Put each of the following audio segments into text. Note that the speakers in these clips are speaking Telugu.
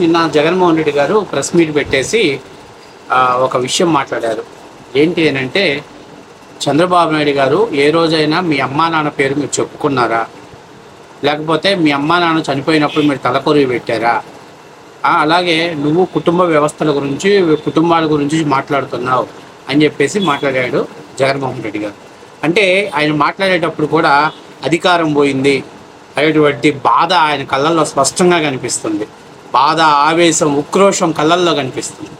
నిన్న జగన్మోహన్ రెడ్డి గారు ప్రెస్ మీట్ పెట్టేసి ఒక విషయం మాట్లాడారు. ఏంటి అని అంటే, చంద్రబాబు నాయుడు గారు ఏ రోజైనా మీ అమ్మా నాన్న పేరు మీరు చెప్పుకున్నారా, లేకపోతే మీ అమ్మా నాన్న చనిపోయినప్పుడు మీరు తలకొరివి పెట్టారా, అలాగే నువ్వు కుటుంబ వ్యవస్థల గురించి కుటుంబాల గురించి మాట్లాడుతున్నావు అని చెప్పేసి మాట్లాడాడు జగన్మోహన్ రెడ్డి గారు. అంటే ఆయన మాట్లాడేటప్పుడు కూడా అధికారం పోయింది అనేటువంటి బాధ ఆయన కళ్ళల్లో స్పష్టంగా కనిపిస్తుంది. బాధ, ఆవేశం, ఉక్రోషం కళ్ళల్లో కనిపిస్తుంది.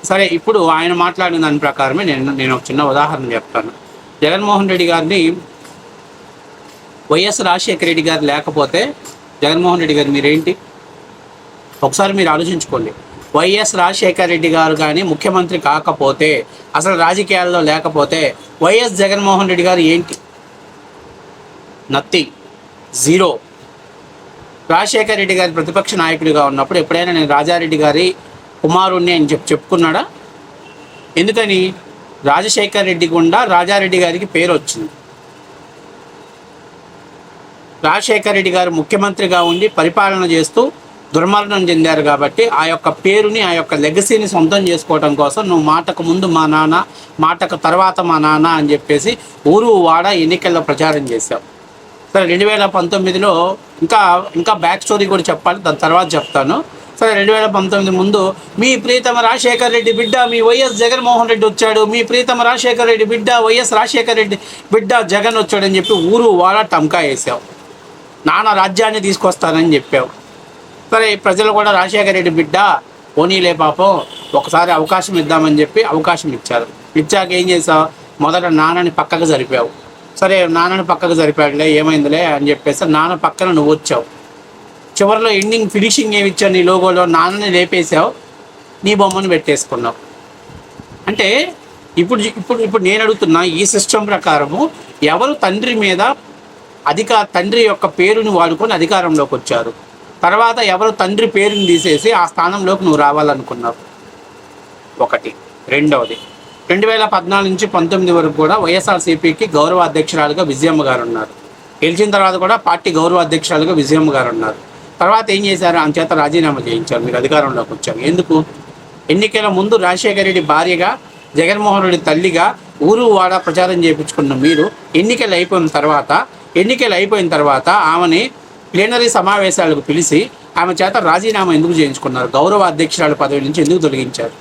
సరే, ఇప్పుడు ఆయన మాట్లాడిన దాని ప్రకారమే నేను ఒక చిన్న ఉదాహరణ చెప్తాను. జగన్మోహన్ రెడ్డి గారిని వైఎస్ రాజశేఖర రెడ్డి గారు లేకపోతే జగన్మోహన్ రెడ్డి గారు మీరేంటి ఒకసారి మీరు ఆలోచించుకోండి. వైఎస్ రాజశేఖర రెడ్డి గారు కానీ ముఖ్యమంత్రి కాకపోతే, అసలు రాజకీయాల్లో లేకపోతే వైఎస్ జగన్మోహన్ రెడ్డి గారు ఏంటి? Nothing, zero. రాజశేఖర రెడ్డి గారి ప్రతిపక్ష నాయకుడిగా ఉన్నప్పుడు ఎప్పుడైనా నేను రాజారెడ్డి గారి కుమారుణ్ణి అని చెప్పుకున్నాడా? ఎందుకని? రాజశేఖర రెడ్డి గుండా రాజారెడ్డి గారికి పేరు వచ్చింది. రాజశేఖర రెడ్డి గారు ముఖ్యమంత్రిగా ఉండి పరిపాలన చేస్తూ దుర్మరణం చెందారు కాబట్టి ఆ యొక్క పేరుని, ఆ యొక్క లెగసీని సొంతం చేసుకోవడం కోసం నువ్వు మాటకు ముందు మా నాన్న, మాటకు తర్వాత మా నాన్న అని చెప్పేసి ఊరు వాడ ఎన్నికల్లో ప్రచారం చేశావు. సరే, 2019లో ఇంకా బ్యాక్ స్టోరీ కూడా చెప్పాలి, దాని తర్వాత చెప్తాను. సరే, 2019 ముందు మీ ప్రీతమ రాజశేఖర రెడ్డి బిడ్డ మీ వైఎస్ జగన్మోహన్ రెడ్డి వచ్చాడు, మీ ప్రీతమ రాజశేఖర రెడ్డి బిడ్డ వైఎస్ రాజశేఖర రెడ్డి బిడ్డ జగన్ వచ్చాడని చెప్పి ఊరు వాడ టంకా వేసావు. నాన్న రాజ్యాన్ని తీసుకొస్తానని చెప్పావు. సరే, ప్రజలు కూడా రాజశేఖర రెడ్డి బిడ్డ పోనీలే పాపం ఒకసారి అవకాశం ఇద్దామని చెప్పి అవకాశం ఇచ్చారు. ఇచ్చాక ఏం చేసావు? మొదట నాన్నని పక్కకు జరిపావు. సరే, నాన్నని పక్కకు జరిపాడులే, ఏమైందిలే అని చెప్పేసి నాన్న పక్కన నువ్వు వచ్చావు. చివరిలో ఫినిషింగ్ ఏమి ఇచ్చావు? నీ లోగోలో నాన్నని లేపేసావు, నీ బొమ్మను పెట్టేసుకున్నావు. అంటే ఇప్పుడు నేను అడుగుతున్నా, ఈ సిస్టమ్ ప్రకారము ఎవరు తండ్రి మీద తండ్రి యొక్క పేరుని వాడుకొని అధికారంలోకి వచ్చారు? తర్వాత ఎవరు తండ్రి పేరుని తీసేసి ఆ స్థానంలోకి నువ్వు రావాలనుకున్నావు? ఒకటి. రెండవది, 2014 నుంచి 19 వరకు కూడా వైఎస్ఆర్సీపీకి గౌరవ అధ్యక్షురాలుగా విజయమ్మ గారు ఉన్నారు. గెలిచిన తర్వాత కూడా పార్టీ గౌరవ అధ్యక్షురాలుగా విజయమ్మ గారు ఉన్నారు. తర్వాత ఏం చేశారు? ఆమె చేత రాజీనామా చేయించారు. మీరు అధికారంలోకి వచ్చారు. ఎందుకు? ఎన్నికల ముందు రాజశేఖర రెడ్డి భార్యగా, జగన్మోహన్ రెడ్డి తల్లిగా ఊరు వాడ ప్రచారం చేయించుకున్న మీరు ఎన్నికలు అయిపోయిన తర్వాత ఆమెని ప్లీనరీ సమావేశాలకు పిలిచి ఆమె చేత రాజీనామా ఎందుకు చేయించుకున్నారు? గౌరవ అధ్యక్షురాలు పదవి నుంచి ఎందుకు తొలగించారు?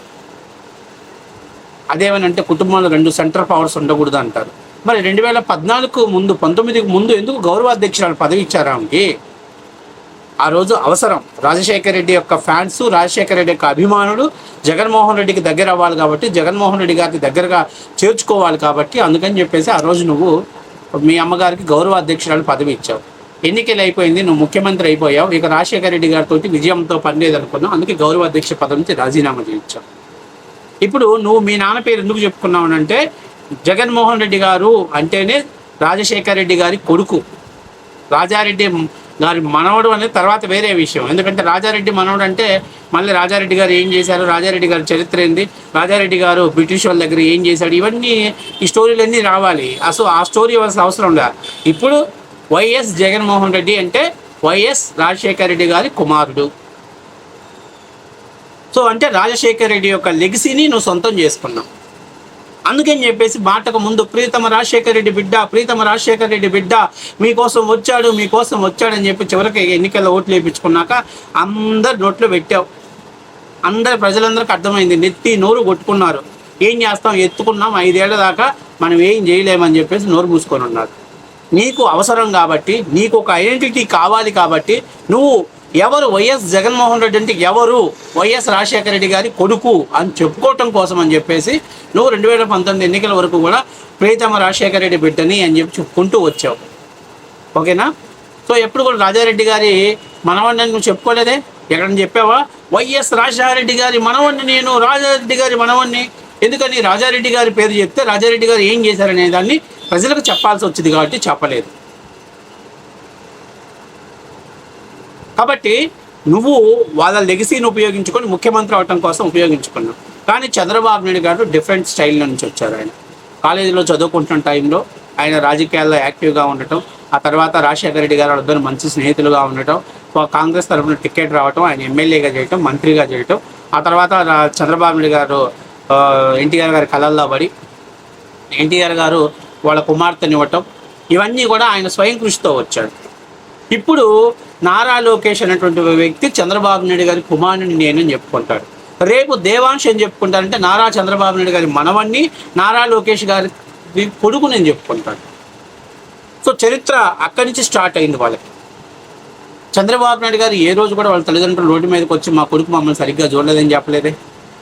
అదేమనంటే కుటుంబంలో 2 సెంట్రల్ పవర్స్ ఉండకూడదు అంటారు. మరి 2014 ముందు 19కి ముందు ఎందుకు గౌరవ అధ్యక్షురాలు పదవి ఇచ్చారు ఆమెకి? ఆ రోజు అవసరం. రాజశేఖర రెడ్డి యొక్క ఫ్యాన్స్, రాజశేఖర రెడ్డి యొక్క అభిమానులు జగన్మోహన్ రెడ్డికి దగ్గర అవ్వాలి కాబట్టి, జగన్మోహన్ రెడ్డి గారికి దగ్గరగా చేర్చుకోవాలి కాబట్టి, అందుకని చెప్పేసి ఆ రోజు నువ్వు మీ అమ్మగారికి గౌరవ అధ్యక్షురాలు పదవి ఇచ్చావు. ఎన్నికలు అయిపోయింది, నువ్వు ముఖ్యమంత్రి అయిపోయావు. ఇక రాజశేఖర రెడ్డి గారితో విజయంతో పని లేదనుకున్నావు. అందుకే గౌరవ అధ్యక్ష పదవి నుంచి రాజీనామా చేయించావు. ఇప్పుడు నువ్వు మీ నాన్న పేరు ఎందుకు చెప్పుకున్నావు అంటే, జగన్మోహన్ రెడ్డి గారు అంటేనే రాజశేఖర రెడ్డి గారి కొడుకు, రాజారెడ్డి గారి మనవడు అనేది తర్వాత వేరే విషయం. ఎందుకంటే రాజారెడ్డి మనవడు అంటే మళ్ళీ రాజారెడ్డి గారు ఏం చేశారు, రాజారెడ్డి గారి చరిత్ర ఏంది, రాజారెడ్డి గారు బ్రిటిష్ వాళ్ళ దగ్గర ఏం చేశాడు, ఇవన్నీ ఈ స్టోరీలన్నీ రావాలి. అసలు ఆ స్టోరీ అవసరం ఉందా? ఇప్పుడు వైఎస్ జగన్మోహన్ రెడ్డి అంటే వైఎస్ రాజశేఖర రెడ్డి గారి కుమారుడు. సో అంటే రాజశేఖర రెడ్డి యొక్క లెగసీని నువ్వు సొంతం చేసుకున్నావు. అందుకని చెప్పేసి మాటకు ముందు ప్రీతమ రాజశేఖర రెడ్డి బిడ్డ మీకోసం వచ్చాడని చెప్పి చివరికి ఎన్నికల్లో ఓట్లు వేయించుకున్నాక అందరు నోట్లో పెట్టావు. ప్రజలందరికీ అర్థమైంది, నెత్తి నోరు కొట్టుకున్నారు. ఏం చేస్తాం, ఎత్తుకున్నాం, 5 ఏళ్ల దాకా మనం ఏం చేయలేమని చెప్పేసి నోరు మూసుకొని ఉన్నారు. నీకు అవసరం కాబట్టి, నీకు ఒక ఐడెంటిటీ కావాలి కాబట్టి, నువ్వు ఎవరు వైఎస్ జగన్మోహన్ రెడ్డి అంటే ఎవరు, వైఎస్ రాజశేఖర రెడ్డి గారి కొడుకు అని చెప్పుకోవటం కోసం అని చెప్పేసి నువ్వు 2019 ఎన్నికల వరకు కూడా ప్రీతమ రాజశేఖర రెడ్డి బిడ్డని అని చెప్పి చెప్పుకుంటూ వచ్చావు. ఓకేనా? సో ఎప్పుడు కూడా రాజారెడ్డి గారి మనవడిని నువ్వు చెప్పుకోలేదే? ఎక్కడని చెప్పావా? వైఎస్ రాజశేఖర గారి మనవడిని నేను, రాజారెడ్డి గారి మనవడిని. ఎందుకని? రాజారెడ్డి గారి పేరు చెప్తే రాజారెడ్డి గారు ఏం చేశారనే దాన్ని ప్రజలకు చెప్పాల్సి వచ్చింది కాబట్టి చెప్పలేదు. కాబట్టి నువ్వు వాళ్ళ లెగసీని ఉపయోగించుకొని ముఖ్యమంత్రి అవటం కోసం ఉపయోగించుకున్నావు. కానీ చంద్రబాబు నాయుడు గారు డిఫరెంట్ స్టైల్లో నుంచి వచ్చారు. ఆయన కాలేజీలో చదువుకుంటున్న టైంలో ఆయన రాజకీయాల్లో యాక్టివ్గా ఉండటం, ఆ తర్వాత రాజశేఖర రెడ్డి గారు వాళ్ళిద్దరు మంచి స్నేహితులుగా ఉండటం, కాంగ్రెస్ తరఫున టికెట్ రావటం, ఆయన ఎమ్మెల్యేగా చేయటం, మంత్రిగా చేయటం, ఆ తర్వాత చంద్రబాబు నాయుడు గారు ఎన్టీఆర్ గారి కళల్లో పడి ఎన్టీఆర్ గారు వాళ్ళ కుమార్తెని ఇవ్వటం, ఇవన్నీ కూడా ఆయన స్వయం కృషితో వచ్చాడు. ఇప్పుడు నారా లోకేష్ అనేటువంటి వ్యక్తి చంద్రబాబు నాయుడు గారి కుమారుని నేనని చెప్పుకుంటాడు. రేపు దేవాంశ్ అని చెప్పుకుంటారంటే నారా చంద్రబాబు నాయుడు గారి మనవన్ని, నారా లోకేష్ గారి కొడుకు నేను చెప్పుకుంటాను. సో చరిత్ర అక్కడి నుంచి స్టార్ట్ అయింది వాళ్ళకి. చంద్రబాబు నాయుడు గారు ఏ రోజు కూడా వాళ్ళ తల్లిదండ్రులు రోడ్డు మీదకి వచ్చి మా కొడుకు మమ్మల్ని సరిగ్గా చూడలేదని చెప్పలేదే.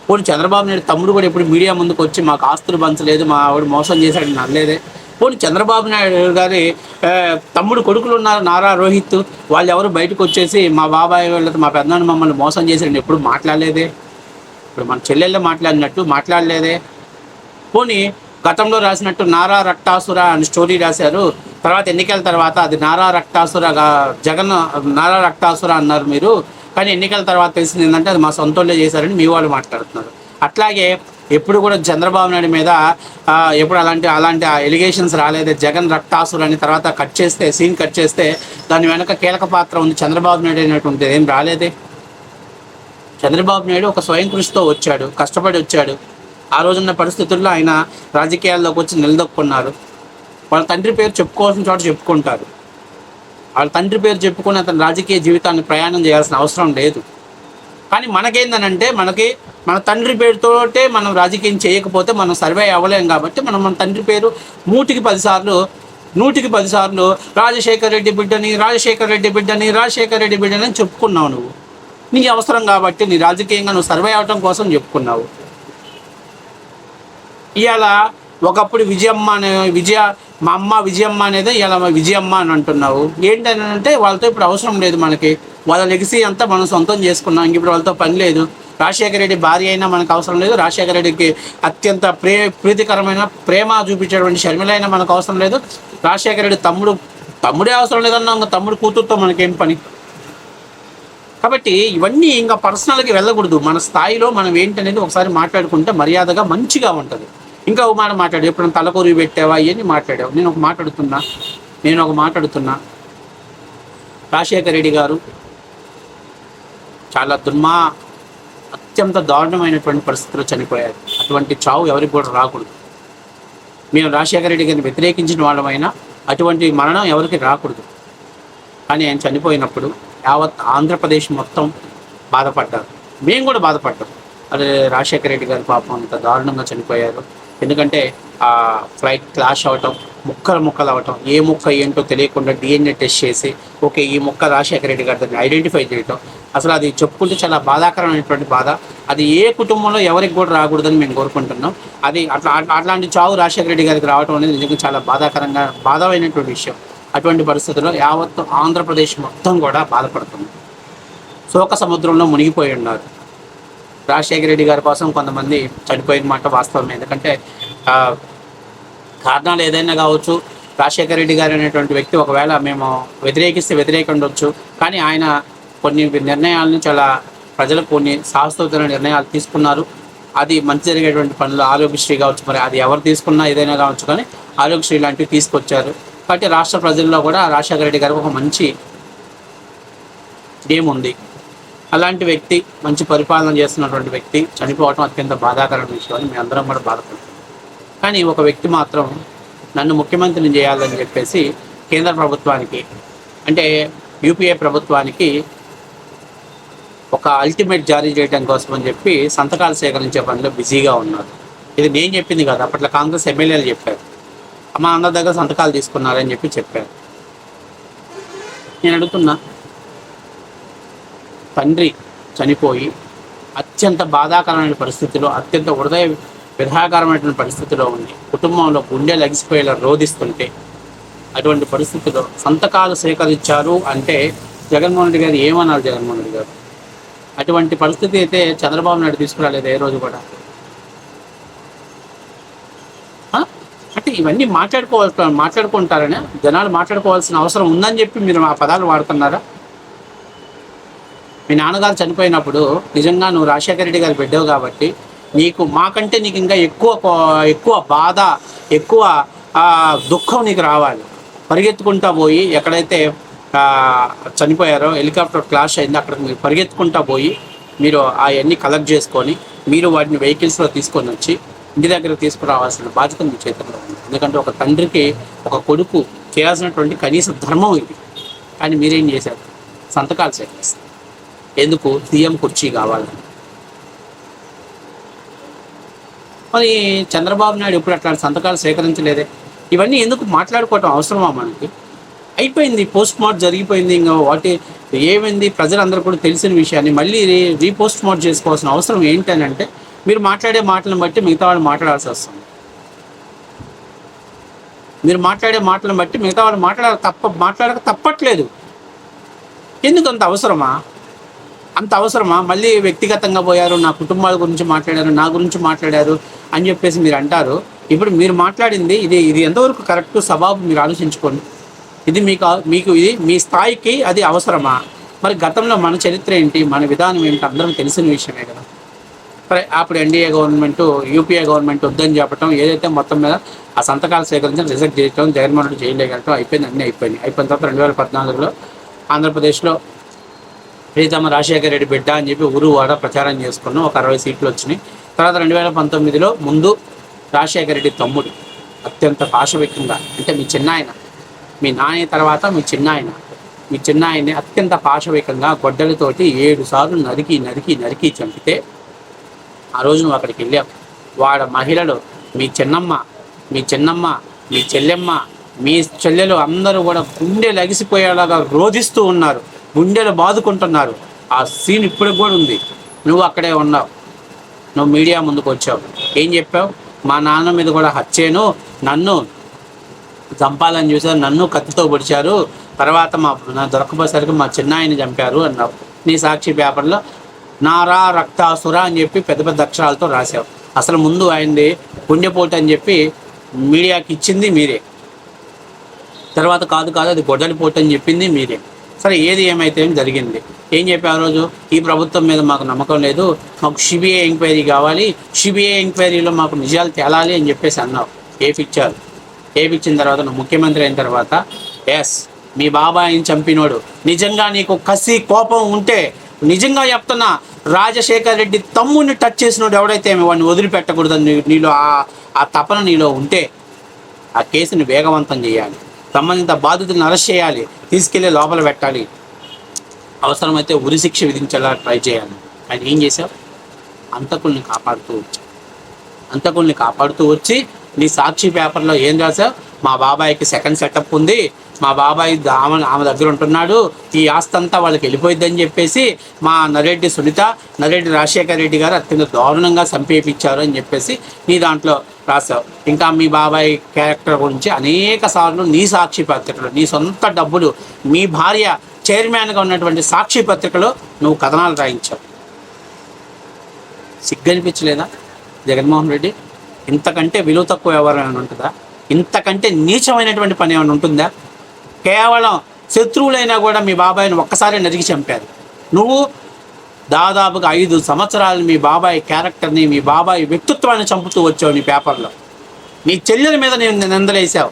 పోనీ చంద్రబాబు నాయుడు తమ్ముడు కూడా ఎప్పుడు మీడియా ముందుకు వచ్చి మాకు ఆస్తులు పంచలేదు, మా ఆవిడ మోసం చేశాడని అనలేదే. పోనీ చంద్రబాబు నాయుడు గారి తమ్ముడు కొడుకులు ఉన్నారు, నారా రోహిత్, వాళ్ళు ఎవరు బయటకు వచ్చేసి మా బాబాయ్ వాళ్ళతో మా పెద్దనాన్న మమ్మల్ని మోసం చేశాడని ఎప్పుడు మాట్లాడలేదే. ఇప్పుడు మన చెల్లెళ్ళే మాట్లాడినట్టు మాట్లాడలేదే. పోనీ గతంలో రాసినట్టు నారా రక్తాసుర అని స్టోరీ రాశారు, తర్వాత ఎన్నికల తర్వాత అది నారా రక్తాసురగా నారా రక్తాసుర అన్నారు మీరు, కానీ ఎన్నికల తర్వాత తెలిసింది ఏంటంటే అది మా సొంతోళ్ళే చేశారని మీ వాళ్ళు మాట్లాడుతున్నారు. అట్లాగే ఎప్పుడు కూడా చంద్రబాబు నాయుడు మీద ఎప్పుడు అలాంటి ఎలిగేషన్స్ రాలేదే. జగన్ రక్తాసురు అని తర్వాత సీన్ కట్ చేస్తే దాని వెనక కీలక పాత్ర ఉంది చంద్రబాబు నాయుడు అనేటువంటిది ఏం రాలేదే. చంద్రబాబు నాయుడు ఒక స్వయం కృషితో వచ్చాడు, కష్టపడి వచ్చాడు. ఆ రోజున్న పరిస్థితుల్లో ఆయన రాజకీయాల్లోకి వచ్చి నిలదొక్కున్నారు. వాళ్ళ తండ్రి పేరు చెప్పుకోవాల్సిన చోట చెప్పుకుంటారు. వాళ్ళ తండ్రి పేరు చెప్పుకొని అతని రాజకీయ జీవితాన్ని ప్రయాణం చేయాల్సిన అవసరం లేదు. కానీ మనకేందనంటే మన తండ్రి పేరుతోటే మనం రాజకీయం చేయకపోతే మనం సర్వే అవ్వలేం. కాబట్టి మన తండ్రి పేరు 100కి 10 సార్లు రాజశేఖర్ రెడ్డి బిడ్డని అని చెప్పుకున్నావు. నువ్వు నీ అవసరం కాబట్టి నీ రాజకీయంగా నువ్వు సర్వే అవ్వటం కోసం చెప్పుకున్నావు. ఇవాళ ఒకప్పుడు మా అమ్మ విజయమ్మ అనేది ఇలా విజయమ్మ అని అంటున్నావు. ఏంటని అంటే వాళ్ళతో ఇప్పుడు అవసరం లేదు మనకి. వాళ్ళ లెగసీ అంతా మనం సొంతం చేసుకున్నాం. ఇంక ఇప్పుడు వాళ్ళతో పని లేదు. రాజశేఖర రెడ్డి భార్య అయినా మనకు అవసరం లేదు. రాజశేఖర రెడ్డికి అత్యంత ప్రీతికరమైన ప్రేమ చూపించేటువంటి షర్మిల అయినా మనకు అవసరం లేదు. రాజశేఖర రెడ్డి తమ్ముడే అవసరం లేదన్నా ఇంకా తమ్ముడు కూతురుతో మనకేం పని. కాబట్టి ఇవన్నీ ఇంకా పర్సనల్కి వెళ్ళకూడదు. మన స్థాయిలో మనం ఏంటనేది ఒకసారి మాట్లాడుకుంటే మర్యాదగా మంచిగా ఉంటుంది. ఇంకా ఒక మాట మాట్లాడు, ఎప్పుడైనా తలకొరివి పెట్టావా ఇవన్నీ మాట్లాడావు. నేను ఒక మాట్లాడుతున్నా రాజశేఖర రెడ్డి గారు చాలా అత్యంత దారుణమైనటువంటి పరిస్థితుల్లో చనిపోయారు. అటువంటి చావు ఎవరికి కూడా రాకూడదు. మేము రాజశేఖర రెడ్డి గారిని వ్యతిరేకించిన వాళ్ళమైనా అటువంటి మరణం ఎవరికి రాకూడదు. కానీ ఆయన చనిపోయినప్పుడు యావత్ ఆంధ్రప్రదేశ్ మొత్తం బాధపడ్డారు. మేము కూడా బాధపడ్డాం. అదే రాజశేఖర రెడ్డి గారు పాపం అంత దారుణంగా చనిపోయారు. ఎందుకంటే ఆ ఫ్లైట్ క్లాష్ అవ్వటం, ముక్కలు అవ్వటం, ఏ ముక్క ఏంటో తెలియకుండా DNA టెస్ట్ చేసి ఓకే ఈ ముక్క రాజశేఖర రెడ్డి గారి దాన్ని ఐడెంటిఫై చేయటం, అసలు అది చెప్పుకుంటే చాలా బాధాకరమైనటువంటి బాధ. అది ఏ కుటుంబంలో ఎవరికి కూడా రాకూడదని మేము కోరుకుంటున్నాం. అది అట్లాంటి చావు రాజశేఖర రెడ్డి గారికి రావడం అనేది నిజంగా చాలా బాధమైనటువంటి విషయం. అటువంటి పరిస్థితుల్లో యావత్తు ఆంధ్రప్రదేశ్ మొత్తం కూడా బాధపడుతుంది. శోక సముద్రంలో మునిగిపోయి ఉన్నారు. రాజశేఖర రెడ్డి గారి కోసం కొంతమంది చనిపోయిన మాట వాస్తవమే. ఎందుకంటే కారణాలు ఏదైనా కావచ్చు. రాజశేఖర రెడ్డి గారు అనేటువంటి వ్యక్తి ఒకవేళ మేము వ్యతిరేకించవచ్చు. కానీ ఆయన కొన్ని నిర్ణయాలను ప్రజలకు కొన్ని సాహసోత్తర నిర్ణయాలు తీసుకున్నారు. అది మంచి జరిగేటువంటి పనులు, ఆరోగ్యశ్రీ కావచ్చు, మరి అది ఎవరు తీసుకున్నా ఏదైనా కావచ్చు, కానీ ఆరోగ్యశ్రీ లాంటివి తీసుకొచ్చారు. కాబట్టి రాష్ట్ర ప్రజల్లో కూడా రాజశేఖర రెడ్డి గారికి ఒక మంచి నేమ్ ఉంది. అలాంటి వ్యక్తి, మంచి పరిపాలన చేస్తున్నటువంటి వ్యక్తి చనిపోవటం అత్యంత బాధాకరమైన విషయం అని మేము అందరం కూడా బాధపడుతున్నాం. కానీ ఒక వ్యక్తి మాత్రం నన్ను ముఖ్యమంత్రిని చేయాలని చెప్పేసి కేంద్ర ప్రభుత్వానికి అంటే UPA ప్రభుత్వానికి ఒక అల్టిమేట్ జారీ చేయడం కోసం అని చెప్పి సంతకాలు సేకరించే పనిలో బిజీగా ఉన్నారు. ఇది నేను చెప్పింది కాదు, అప్పట్లో కాంగ్రెస్ ఎమ్మెల్యేలు చెప్పారు. మా అందరి దగ్గర సంతకాలు తీసుకున్నారని చెప్పారు. నేను అడుగుతున్నా, తండ్రి చనిపోయి అత్యంత బాధాకరమైన పరిస్థితిలో, అత్యంత హృదయ విధాకరమైనటువంటి పరిస్థితిలో ఉంది. కుటుంబంలో గుండె లగిసిపోయేలా రోధిస్తుంటే అటువంటి పరిస్థితిలో సంతకాలు సేకరించారు అంటే జగన్మోహన్ రెడ్డి గారు ఏమన్నారు? జగన్మోహన్ రెడ్డి గారు అటువంటి పరిస్థితి అయితే చంద్రబాబు నాయుడు తీసుకురాలేదు ఏ రోజు కూడా. అంటే ఇవన్నీ మాట్లాడుకుంటారనే జనాలు మాట్లాడుకోవాల్సిన అవసరం ఉందని చెప్పి మీరు ఆ పదాలు వాడుతున్నారా? మీ నాన్నగారు చనిపోయినప్పుడు నిజంగా నువ్వు రాజశేఖర రెడ్డి గారు బిడ్డవు కాబట్టి మాకంటే నీకు ఇంకా ఎక్కువ బాధ, ఎక్కువ దుఃఖం నీకు రావాలి. పరిగెత్తుకుంటా పోయి ఎక్కడైతే ఆ, చనిపోయారో, హెలికాప్టర్ క్రాష్ అయింది, అక్కడికి మీరు పరిగెత్తుకుంటా పోయి మీరు అవన్నీ కలెక్ట్ చేసుకొని మీరు వాటిని వెహికల్స్లో తీసుకొని వచ్చి ఇంటి దగ్గర తీసుకురావాల్సిన బాధ్యత మీ చేతుల్లో ఉంది. ఎందుకంటే ఒక తండ్రికి ఒక కొడుకు చేయాల్సినటువంటి కనీస ధర్మం ఇది. కానీ మీరేం చేశారు? సంతకాలు సేకరిస్తారు. ఎందుకు? సీఎం కుర్చీ కావాలని. మరి చంద్రబాబు నాయుడు ఇప్పుడు అట్లాంటి సంతకాలు సేకరించలేదే. ఇవన్నీ ఎందుకు మాట్లాడుకోవటం అవసరమా మనకి? అయిపోయింది, పోస్ట్ మార్టం జరిగిపోయింది. ఇంకా ఏమైంది ప్రజలందరూ కూడా తెలిసిన విషయాన్ని మళ్ళీ రీపోస్ట్ మార్టం చేసుకోవాల్సిన అవసరం ఏంటని అంటే, మీరు మాట్లాడే మాటలను బట్టి మిగతా వాళ్ళు మాట్లాడాల్సి వస్తుంది. మీరు మాట్లాడే మాటలను బట్టి మిగతా వాళ్ళు మాట్లాడక తప్పట్లేదు. ఎందుకు అంత అవసరమా? అంత అవసరమా? మళ్ళీ వ్యక్తిగతంగా పోయారు, నా కుటుంబాల గురించి మాట్లాడారు, నా గురించి మాట్లాడారు అని చెప్పేసి మీరు అంటారు. ఇప్పుడు మీరు మాట్లాడింది ఇది ఎంతవరకు కరెక్ట్ సబాబు మీరు ఆలోచించుకోండి. ఇది మీకు ఇది మీ స్థాయికి అది అవసరమా? మరి గతంలో మన చరిత్ర ఏంటి, మన విధానం ఏంటి అందరం తెలిసిన విషయమే కదా. సరే, అప్పుడు ఎన్డీఏ గవర్నమెంట్, యూపీఏ గవర్నమెంట్ వద్దని చెప్పడం, ఏదైతే మొత్తం మీద ఆ సంతకాలు సేకరించడం, రిజెక్ట్ చేయడం, జగన్మోహన్ రెడ్డి జైలుకెళ్ళటం అయిపోయింది. అన్నీ అయిపోయిన తర్వాత 2014లో ఆంధ్రప్రదేశ్లో ప్రీతమ రాజశేఖర రెడ్డి బిడ్డ అని చెప్పి ఊరు వాడ ప్రచారం చేసుకున్నాం. ఒక 60 సీట్లు వచ్చినాయి. తర్వాత 2019లో ముందు రాజశేఖర రెడ్డి తమ్ముడు అత్యంత పాశవికంగా, అంటే మీ చిన్నాయన, మీ నాయన తర్వాత మీ చిన్నాయన్ని అత్యంత పాశవికంగా గొడ్డలతోటి 7 సార్లు నరికి చంపితే ఆ రోజు నువ్వు అక్కడికి వెళ్ళావు. వాడ మహిళలు, మీ చిన్నమ్మ, మీ చెల్లెమ్మ, మీ చెల్లెలు అందరూ కూడా గుండెలు అగిసిపోయేలాగా రోధిస్తూ ఉన్నారు, గుండెలు బాదుకుంటున్నారు. ఆ సీన్ ఇప్పటికి కూడా ఉంది. నువ్వు అక్కడే ఉన్నావు, నువ్వు మీడియా ముందుకు వచ్చావు. ఏం చెప్పావు? మా నాన్న మీద కూడా హత్యేను, నన్ను చంపాలని చూసారు, నన్ను కత్తితో పొడిచారు, తర్వాత నా దొరకపోయేసరికి మా చిన్నాయని చంపారు అన్నావు. నీ సాక్షి పేపర్లో నారా రక్తాసుర అని చెప్పి పెద్ద పెద్ద అక్షరాలతో రాశావు. అసలు ముందు ఆయనది పుణ్యపోటు అని చెప్పి మీడియాకి ఇచ్చింది మీరే. తర్వాత కాదు అది గొడ్డలిపోటు అని చెప్పింది మీరే. సరే, ఏది ఏమైతే జరిగింది. ఏం చెప్పి ఆ రోజు? ఈ ప్రభుత్వం మీద మాకు నమ్మకం లేదు, మాకు సిబిఐ ఎంక్వైరీ కావాలి, సిబిఐ ఎంక్వైరీలో మాకు నిజాలు తేలాలి అని చెప్పేసి అన్నావు. ఏపిచ్చారు. ఏపిచ్చిన తర్వాత నువ్వు ముఖ్యమంత్రి అయిన తర్వాత, ఎస్, మీ బాబాయిని చంపినోడు నిజంగా నీకు కసి కోపం ఉంటే, నిజంగా చెప్తున్నా, రాజశేఖర్ రెడ్డి తమ్ముడిని టచ్ చేసినోడు ఎవడైతే వాడిని వదిలిపెట్టకూడదని నీలో ఆ తపన నీలో ఉంటే ఆ కేసుని వేగవంతం చేయాలి, సంబంధిత బాధితులను అరెస్ట్ చేయాలి, తీసుకెళ్ళి లోపల పెట్టాలి, అవసరమైతే ఉరిశిక్ష విధించేలా ట్రై చేయాలి. ఆయన ఏం చేశావు? అంతకుల్ని కాపాడుతూ వచ్చి నీ సాక్షి పేపర్లో ఏం రాశావు? మా బాబాయికి సెకండ్ సెటప్ ఉంది, మా బాబాయ్ ఆమె దగ్గర ఉంటున్నాడు, ఈ ఆస్తి అంతా వాళ్ళకి వెళ్ళిపోయిద్దని చెప్పేసి మా నరెడ్డి రాజశేఖర రెడ్డి గారు అత్యంత దారుణంగా చంపేపించారు అని చెప్పేసి నీ దాంట్లో రాశావు. ఇంకా మీ బాబాయ్ క్యారెక్టర్ గురించి అనేక సార్లు నీ సాక్షి పత్రికలో, నీ సొంత డబ్బులు, మీ భార్య చైర్మన్గా ఉన్నటువంటి సాక్షి పత్రికలో నువ్వు కథనాలు రాయించావు. సిగ్గనిపించలేదా జగన్మోహన్ రెడ్డి? ఇంతకంటే విలువ తక్కువ ఎవరైనా ఉంటుందా? ఇంతకంటే నీచమైనటువంటి పని ఏమైనా ఉంటుందా? కేవలం శత్రువులైనా కూడా మీ బాబాయిని ఒక్కసారి నరికి చంపారు. నువ్వు దాదాపుగా 5 సంవత్సరాలు మీ బాబాయ్ క్యారెక్టర్ని, మీ బాబాయ్ వ్యక్తిత్వాన్ని చంపుతూ వచ్చావు నీ పేపర్లో. నీ చెల్లెల మీద నేను నిందలేసావు.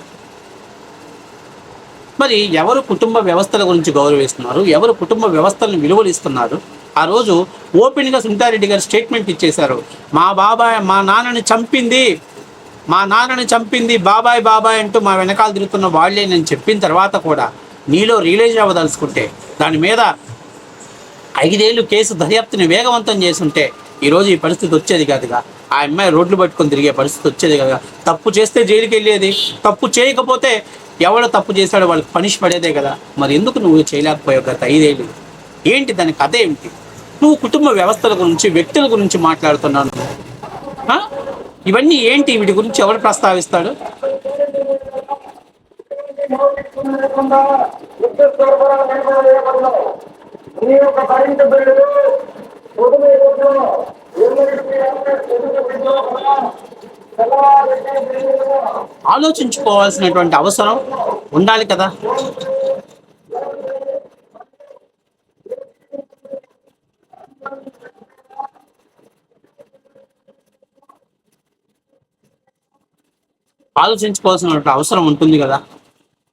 మరి ఎవరు కుటుంబ వ్యవస్థల గురించి గౌరవిస్తున్నారు, ఎవరు కుటుంబ వ్యవస్థలను విలువలు ఇస్తున్నారు? ఆ రోజు ఓపెన్గా సునీతారెడ్డి గారు స్టేట్మెంట్ ఇచ్చేశారు. మా నాన్నని చంపింది బాబాయ్ అంటూ మా వెనకాల తిరుగుతున్న వాళ్ళే నేను చెప్పిన తర్వాత కూడా నీలో రియలైజ్ అవ్వదలుచుకుంటే, దాని మీద 5 ఏళ్ళు కేసు దర్యాప్తుని వేగవంతం చేసుంటే ఈరోజు ఈ పరిస్థితి వచ్చేది కాదుగా. ఆ అమ్మాయి రోడ్లు పట్టుకొని తిరిగే పరిస్థితి వచ్చేది కదా. తప్పు చేస్తే జైలుకి వెళ్ళేది, తప్పు చేయకపోతే ఎవడో తప్పు చేశాడో వాళ్ళకి పనిష్ పడేదే కదా. మరి ఎందుకు నువ్వు చేయలేకపోయావు గత 5 ఏళ్ళు? ఏంటి దాని కథ ఏమిటి? నువ్వు కుటుంబ వ్యవస్థల గురించి, వ్యక్తుల గురించి మాట్లాడుతున్నాను. ఇవన్నీ ఏంటి? వీటి గురించి ఎవరు ప్రస్తావిస్తాడు? ఆలోచించుకోవాల్సినటువంటి అవసరం ఉండాలి కదా. ఆలోచించుకోవాల్సిన అవసరం ఉంటుంది కదా.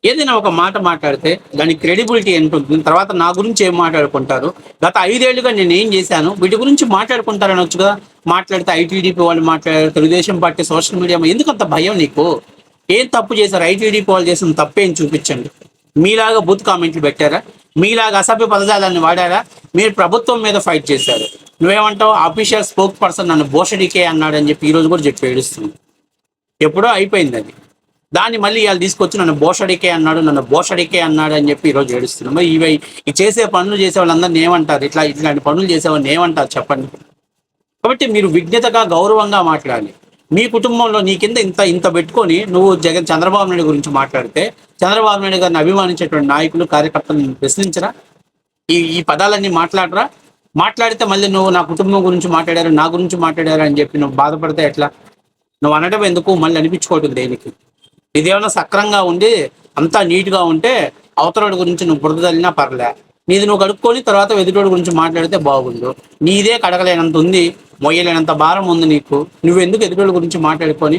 ఏదైనా ఒక మాట మాట్లాడితే దానికి క్రెడిబిలిటీ ఎంత ఉంటుంది, తర్వాత నా గురించి ఏం మాట్లాడుకుంటారు, గత 5 ఏళ్లుగా నేను ఏం చేశాను, వీటి గురించి మాట్లాడుకుంటారని వచ్చుగా. మాట్లాడితే ఐటీడీపీ వాళ్ళు మాట్లాడారు, తెలుగుదేశం పార్టీ సోషల్ మీడియా, ఎందుకు అంత భయం నీకు? ఏం తప్పు చేశారు? ఐటీడీపీ వాళ్ళు చేసిన తప్పేం చూపించండి. మీలాగా బూత్ కామెంట్లు పెట్టారా? మీలాగా అసభ్య పదజాలాన్ని వాడారా? మీరు ప్రభుత్వం మీద ఫైట్ చేశారు. నువ్వేమంటావు? అఫీషియల్ స్పోక్ పర్సన్ నన్ను భోషడికే అన్నాడని చెప్పి ఈరోజు కూడా చెప్పి ఏడుస్తుంది. ఎప్పుడో అయిపోయింది అది. దాన్ని మళ్ళీ ఇవాళ తీసుకొచ్చి నన్ను భోషడికే అన్నాడు అని చెప్పి ఈరోజు ఏడుస్తున్నాం. మరి ఈ చేసే పనులు చేసే వాళ్ళందరినీ ఏమంటారు? ఇట్లాంటి పనులు చేసేవాళ్ళని ఏమంటారు చెప్పండి. కాబట్టి మీరు విజ్ఞతగా గౌరవంగా మాట్లాడాలి. మీ కుటుంబంలో నీ కింద ఇంత ఇంత పెట్టుకొని నువ్వు చంద్రబాబు నాయుడు గురించి మాట్లాడితే, చంద్రబాబు నాయుడు గారిని అభిమానించేటువంటి నాయకులు కార్యకర్తలను ప్రశ్నించరా? ఈ పదాలన్నీ మాట్లాడరా? మాట్లాడితే మళ్ళీ నువ్వు నా కుటుంబం గురించి మాట్లాడారు, నా గురించి మాట్లాడారు అని చెప్పి నువ్వు బాధపడితే ఎట్లా? నువ్వు అనడం ఎందుకు, మళ్ళీ అనిపించుకోవటం దేనికి? ఇదేమన్నా సక్రంగా ఉండి అంతా నీట్గా ఉంటే అవతలోడి గురించి నువ్వు బురద తల్లినా పర్లే. నీది నువ్వు కడుక్కొని తర్వాత ఎదుటోడి గురించి మాట్లాడితే బాగుండు. నీదే కడగలేనంత ఉంది, మొయ్యలేనంత భారం ఉంది నీకు. నువ్వెందుకు ఎదుటోడి గురించి మాట్లాడుకొని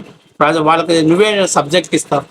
వాళ్ళకి నువ్వే సబ్జెక్ట్ ఇస్తావు?